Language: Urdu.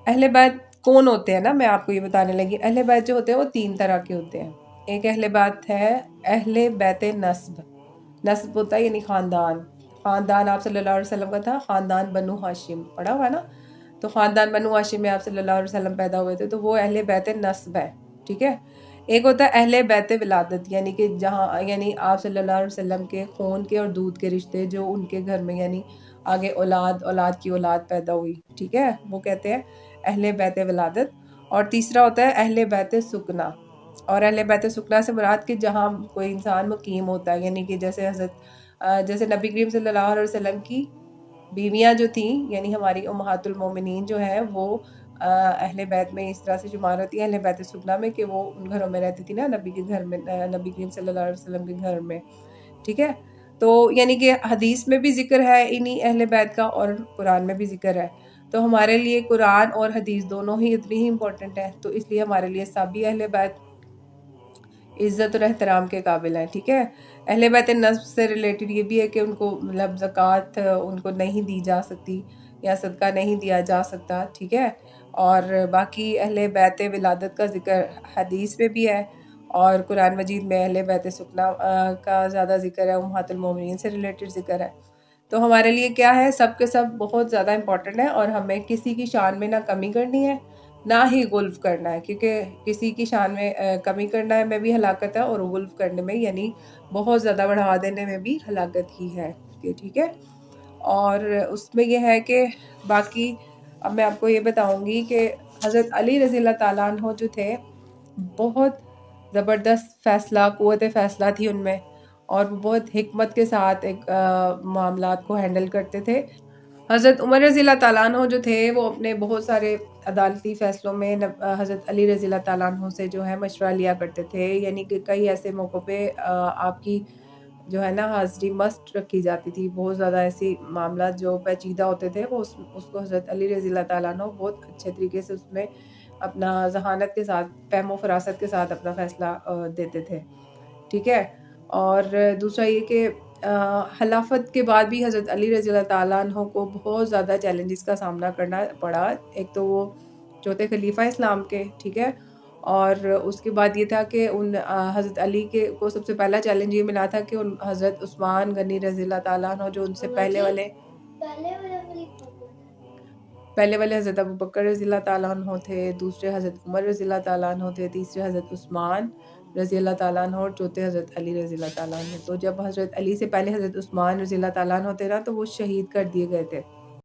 اہل بیت کون ہوتے ہیں نا، میں آپ کو یہ بتانے لگی. اہل بیت جو ہوتے ہیں وہ 3 طرح کے ہوتے ہیں. ایک اہل بیت ہے اہل بیت نسب. نسب ہوتا ہے یعنی خاندان. خاندان آپ صلی اللہ علیہ وسلم کا تھا، خاندان بنو ہاشم پڑھا ہوا ہے نا. تو خاندان بنو ہاشم میں آپ صلی اللہ علیہ وسلم پیدا ہوئے تھے، تو وہ اہل بیت نسب ہے. ٹھیک ہے. ایک ہوتا ہے اہل بیت ولادت، یعنی کہ جہاں یعنی آپ صلی اللہ علیہ وسلم کے خون کے اور دودھ کے رشتے جو ان کے گھر میں یعنی آگے اولاد کی اولاد پیدا ہوئی. ٹھیک ہے، وہ کہتے ہیں اہل بیت ولادت. اور تیسرا ہوتا ہے اہل بیت سکنا. اور اہل بیت سکنا سے مراد کہ جہاں کوئی انسان مقیم ہوتا ہے، یعنی کہ جیسے نبی کریم صلی اللہ علیہ وسلم کی بیویاں جو تھیں، یعنی ہماری امہات المومنین جو ہیں، وہ اہل بیت میں اس طرح سے شمار ہوتی ہیں اہل بیت سکنا میں کہ وہ ان گھروں میں رہتی تھی نا، نبی کے گھر میں، نبی کریم صلی اللہ علیہ وسلم کے گھر میں. ٹھیک ہے. تو یعنی کہ حدیث میں بھی ذکر ہے انہی اہل بیت کا اور قرآن میں بھی ذکر ہے. تو ہمارے لیے قرآن اور حدیث دونوں ہی اتنی ہی امپورٹنٹ ہے، تو اس لیے ہمارے لیے سبھی اہل بیت عزت اور احترام کے قابل ہیں. ٹھیک ہے. اہل بیت نسب سے ریلیٹڈ یہ بھی ہے کہ ان کو مطلب زکوٰۃ ان کو نہیں دی جا سکتی یا صدقہ نہیں دیا جا سکتا. ٹھیک ہے. اور باقی اہل بیت ولادت کا ذکر حدیث میں بھی ہے، اور قرآن مجید میں اہل بیت سکنا کا زیادہ ذکر ہے، امہات المومنین سے ریلیٹڈ ذکر ہے. تو ہمارے لیے کیا ہے، سب کے سب بہت زیادہ امپورٹنٹ ہے، اور ہمیں کسی کی شان میں نہ کمی کرنی ہے نہ ہی غلف کرنا ہے، کیونکہ کسی کی شان میں کمی کرنا میں بھی ہلاکت ہے، اور غلف کرنے میں یعنی بہت زیادہ بڑھا دینے میں بھی ہلاکت ہی ہے. ٹھیک ہے. اور اس میں یہ ہے کہ باقی اب میں آپ کو یہ بتاؤں گی کہ حضرت علی رضی اللہ تعالیٰ عنہ جو تھے، بہت زبردست قوت فیصلہ تھی ان میں، اور وہ بہت حکمت کے ساتھ ایک معاملات کو ہینڈل کرتے تھے. حضرت عمر رضی اللہ تعالیٰ عنہ جو تھے، وہ اپنے بہت سارے عدالتی فیصلوں میں حضرت علی رضی اللہ تعالیٰ عنہ سے جو ہے مشورہ لیا کرتے تھے. یعنی کہ کئی ایسے موقعوں پہ آپ کی جو ہے نا حاضری مست رکھی جاتی تھی. بہت زیادہ ایسی معاملات جو پیچیدہ ہوتے تھے، وہ اس کو حضرت علی رضی اللہ تعالیٰ عنہ بہت اچھے طریقے سے اس میں اپنا ذہانت کے ساتھ، فہم و فراست کے ساتھ اپنا فیصلہ دیتے تھے. ٹھیک ہے. اور دوسرا یہ کہ خلافت کے بعد بھی حضرت علی رضی اللہ تعالیٰ عنہ کو بہت زیادہ چیلنجز کا سامنا کرنا پڑا. ایک تو وہ چوتھے خلیفہ اسلام کے. ٹھیک ہے. اور اس کے بعد یہ تھا کہ ان حضرت علی کو سب سے پہلا چیلنج یہ ملا تھا کہ ان حضرت عثمان غنی رضی اللہ تعالیٰ عنہ جو ان سے پہلے والے حضرت ابو بکر رضی اللہ تعالیٰ عنہ تھے، دوسرے حضرت عمر رضی اللہ تعالیٰ عنہ تھے، تیسرے حضرت عثمان رضی اللہ تعالیٰ عنہ، اور چوتھے حضرت علی رضی اللہ تعالیٰ عنہ. تو جب حضرت علی سے پہلے حضرت عثمان رضی اللہ تعالیٰ عنہ تھے نا، تو وہ شہید کر دیے گئے تھے.